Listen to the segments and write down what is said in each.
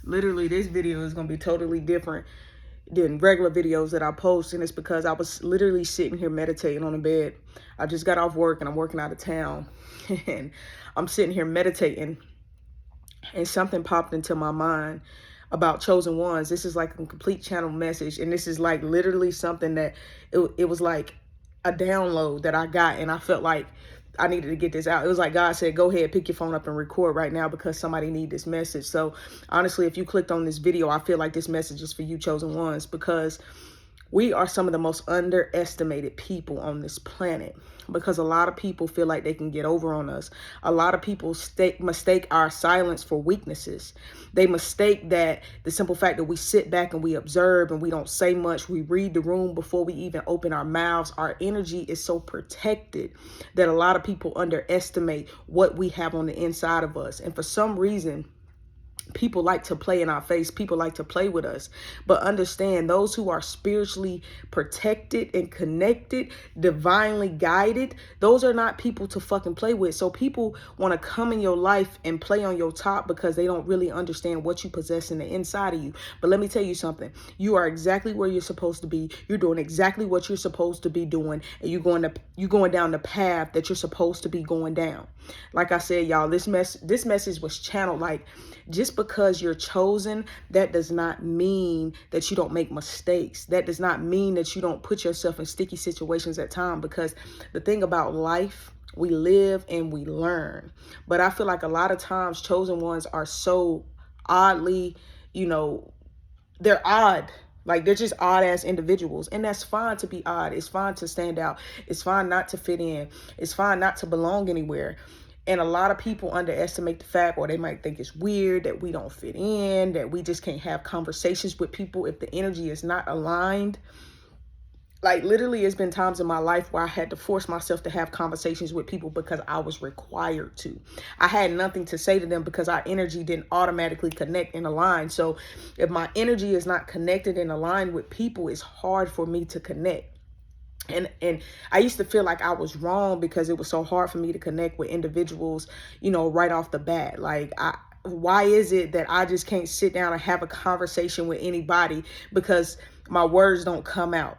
Literally, this video is going to be totally different than regular videos that I post, and it's because I was literally sitting here meditating on the bed. I just got off work and I'm working out of town, and I'm sitting here meditating, and something popped into my mind about chosen ones. This is like a complete channel message, and this is like literally something that it was like a download that I got, and I felt like I needed to get this out. It was like God said, go ahead, pick your phone up and record right now because somebody need this message. So honestly, if you clicked on this video, I feel like this message is for you, chosen ones, because we are some of the most underestimated people on this planet, because a lot of people feel like they can get over on us. A lot of people mistake our silence for weaknesses. They mistake that the simple fact that we sit back and we observe and we don't say much, we read the room before we even open our mouths. Our energy is so protected that a lot of people underestimate what we have on the inside of us. And for some reason, people like to play in our face. People like to play with us. But understand, those who are spiritually protected and connected, divinely guided, those are not people to fucking play with. So people want to come in your life and play on your top because they don't really understand what you possess in the inside of you. But let me tell you something. You are exactly where you're supposed to be. You're doing exactly what you're supposed to be doing. And you're going down the path that you're supposed to be going down. Like I said, y'all, this message was channeled like, just because you're chosen, that does not mean that you don't make mistakes. That does not mean that you don't put yourself in sticky situations at times, because the thing about life, we live and we learn. But I feel like a lot of times chosen ones are so oddly, they're odd. Like, they're just odd ass individuals. And that's fine to be odd. It's fine to stand out. It's fine not to fit in. It's fine not to belong anywhere. And a lot of people underestimate the fact, or they might think it's weird that we don't fit in, that we just can't have conversations with people if the energy is not aligned. Like, literally, it's been times in my life where I had to force myself to have conversations with people because I was required to. I had nothing to say to them because our energy didn't automatically connect and align. So if my energy is not connected and aligned with people, it's hard for me to connect. And I used to feel like I was wrong because it was so hard for me to connect with individuals, right off the bat. Like, why is it that I just can't sit down and have a conversation with anybody because my words don't come out?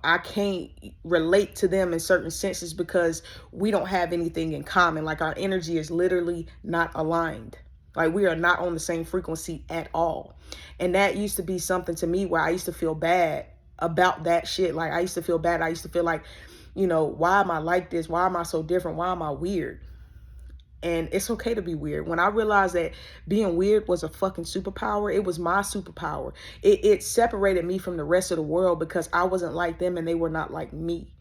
I can't relate to them in certain senses because we don't have anything in common. Like, our energy is literally not aligned. Like, we are not on the same frequency at all. And that used to be something to me where I used to feel bad about that shit. Like, I used to feel bad. I used to feel like, why am I like this? Why am I so different? Why am I weird? And it's okay to be weird. When I realized that being weird was a fucking superpower, it was my superpower. It separated me from the rest of the world because I wasn't like them and they were not like me.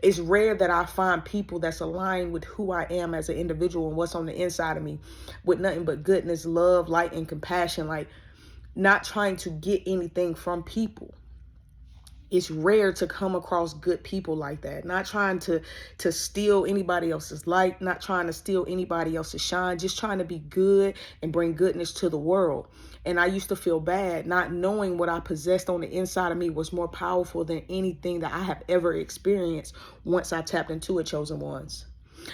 It's rare that I find people that's aligned with who I am as an individual and what's on the inside of me, with nothing but goodness, love, light, and compassion. Like, not trying to get anything from people. It's rare to come across good people like that. Not trying to steal anybody else's light, not trying to steal anybody else's shine, just trying to be good and bring goodness to the world. And I used to feel bad not knowing what I possessed on the inside of me was more powerful than anything that I have ever experienced once I tapped into it, chosen ones.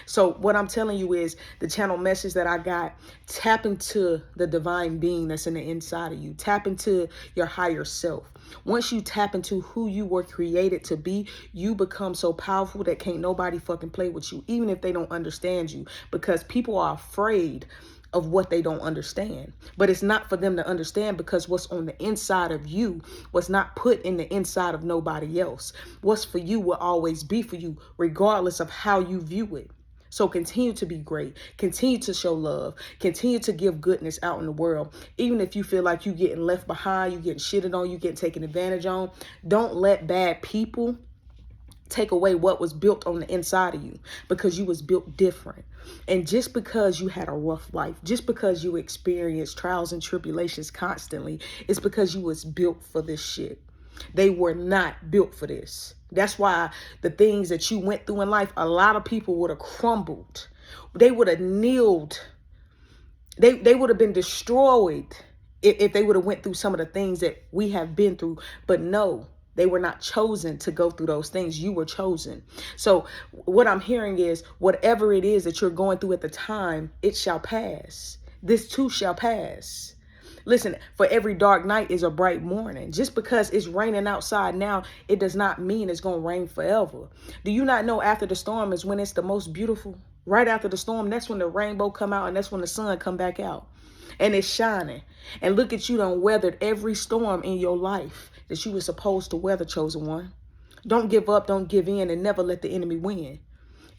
So what I'm telling you is the channel message that I got: tap into the divine being that's in the inside of you. Tap into your higher self. Once you tap into who you were created to be, you become so powerful that can't nobody fucking play with you, even if they don't understand you, because people are afraid of what they don't understand. But it's not for them to understand, because what's on the inside of you was not put in the inside of nobody else. What's for you will always be for you, regardless of how you view it. So continue to be great. Continue to show love. Continue to give goodness out in the world. Even if you feel like you're getting left behind, you're getting shitted on, you're getting taken advantage on, don't let bad people take away what was built on the inside of you, because you was built different. And just because you had a rough life, just because you experienced trials and tribulations constantly, it's because you was built for this shit. They were not built for this. That's why the things that you went through in life, a lot of people would have crumbled. They would have kneeled. They would have been destroyed if they would have went through some of the things that we have been through. But no, they were not chosen to go through those things. You were chosen. So what I'm hearing is, whatever it is that you're going through at the time, it shall pass. This too shall pass. Listen, for every dark night is a bright morning. Just because it's raining outside now, it does not mean it's going to rain forever. Do you not know after the storm is when it's the most beautiful? Right after the storm, that's when the rainbow come out, and that's when the sun come back out. And it's shining. And look at you done weathered every storm in your life that you were supposed to weather, chosen one. Don't give up, don't give in, and never let the enemy win.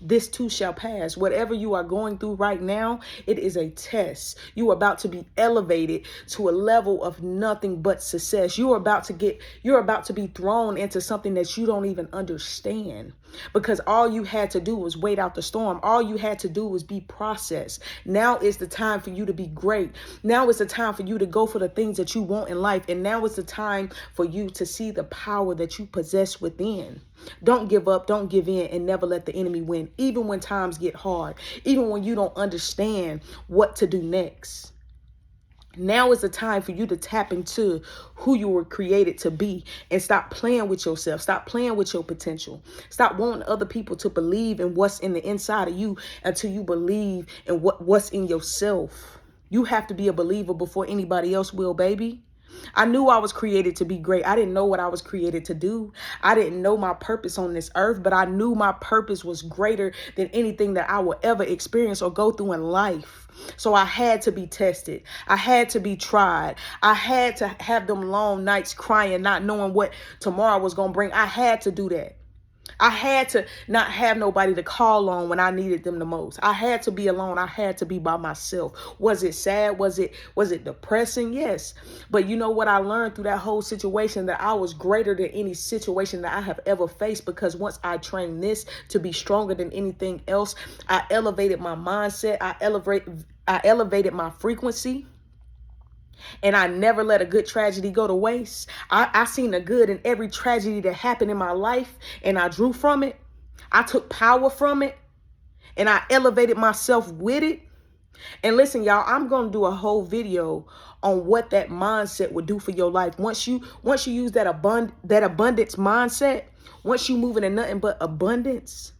This too shall pass. Whatever you are going through right now, it is a test. You are about to be elevated to a level of nothing but success. You're about to be thrown into something that you don't even understand, because all you had to do was wait out the storm. All you had to do was be processed. Now is the time for you to be great. Now is the time for you to go for the things that you want in life. And now is the time for you to see the power that you possess within. Don't give up, don't give in, and never let the enemy win, even when times get hard, even when you don't understand what to do next. Now is the time for you to tap into who you were created to be and stop playing with yourself. Stop playing with your potential. Stop wanting other people to believe in what's in the inside of you until you believe in what's in yourself. You have to be a believer before anybody else will, baby. I knew I was created to be great. I didn't know what I was created to do. I didn't know my purpose on this earth, but I knew my purpose was greater than anything that I would ever experience or go through in life. So I had to be tested. I had to be tried. I had to have them long nights crying, not knowing what tomorrow was going to bring. I had to do that. I had to not have nobody to call on when I needed them the most. I had to be alone. I had to be by myself. Was it sad? Was it depressing? Yes. But you know what I learned through that whole situation? That I was greater than any situation that I have ever faced, because once I trained this to be stronger than anything else, I elevated my mindset. I elevated my frequency. And I never let a good tragedy go to waste. I seen the good in every tragedy that happened in my life, and I drew from it. I took power from it, and I elevated myself with it. And listen, y'all, I'm going to do a whole video on what that mindset would do for your life. Once you use that abundance mindset, once you moving in nothing but abundance,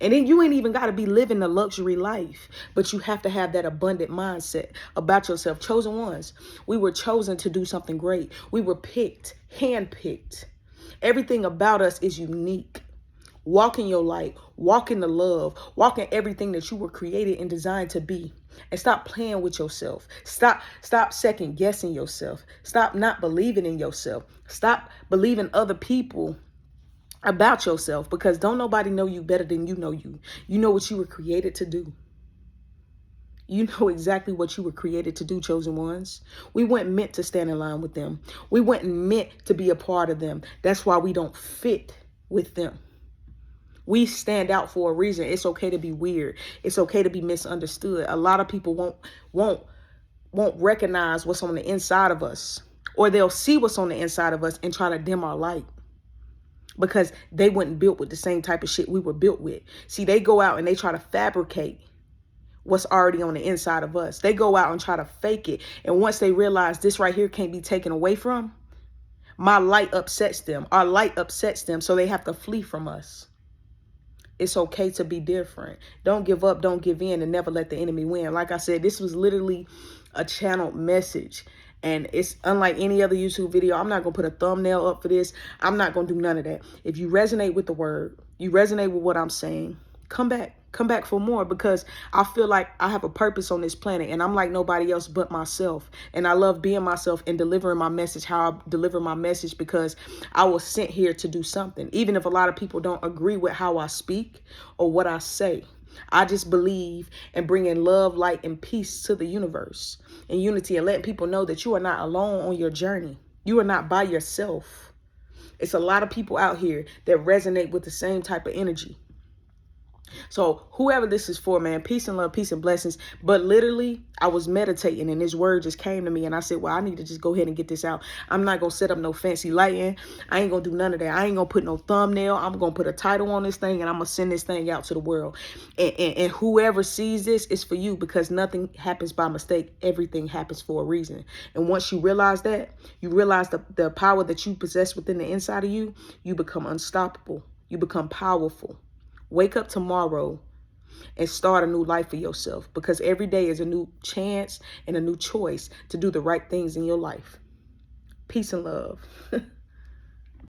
and then you ain't even got to be living a luxury life, but you have to have that abundant mindset about yourself. Chosen ones, we were chosen to do something great. We were picked, handpicked. Everything about us is unique. Walk in your light, walk in the love, walk in everything that you were created and designed to be. And stop playing with yourself. Stop second guessing yourself. Stop not believing in yourself. Stop believing other people about yourself, because don't nobody know you better than you know you. You know what you were created to do. You know exactly what you were created to do, chosen ones. We weren't meant to stand in line with them. We weren't meant to be a part of them. That's why we don't fit with them. We stand out for a reason. It's okay to be weird. It's okay to be misunderstood. A lot of people won't recognize what's on the inside of us, or they'll see what's on the inside of us and try to dim our light, because they weren't built with the same type of shit we were built with. See, they go out and they try to fabricate what's already on the inside of us. They go out and try to fake it. And once they realize this right here can't be taken away from, my light upsets them. Our light upsets them, so they have to flee from us. It's okay to be different. Don't give up, don't give in, and never let the enemy win. Like I said, this was literally a channeled message. And it's unlike any other YouTube video. I'm not going to put a thumbnail up for this. I'm not going to do none of that. If you resonate with the word, you resonate with what I'm saying, come back. Come back for more, because I feel like I have a purpose on this planet, and I'm like nobody else but myself. And I love being myself and delivering my message how I deliver my message, because I was sent here to do something. Even if a lot of people don't agree with how I speak or what I say, I just believe in bringing love, light, and peace to the universe, and unity, and letting people know that you are not alone on your journey. You are not by yourself. It's a lot of people out here that resonate with the same type of energy. So whoever this is for, man, peace and love, peace and blessings. But literally, I was meditating and this word just came to me, and I said, well, I need to just go ahead and get this out. I'm not going to set up no fancy lighting. I ain't going to do none of that. I ain't going to put no thumbnail. I'm going to put a title on this thing, and I'm going to send this thing out to the world. And whoever sees this is for you, because nothing happens by mistake. Everything happens for a reason. And once you realize that, you realize the power that you possess within the inside of you, you become unstoppable. You become powerful. Wake up tomorrow and start a new life for yourself, because every day is a new chance and a new choice to do the right things in your life. Peace and love.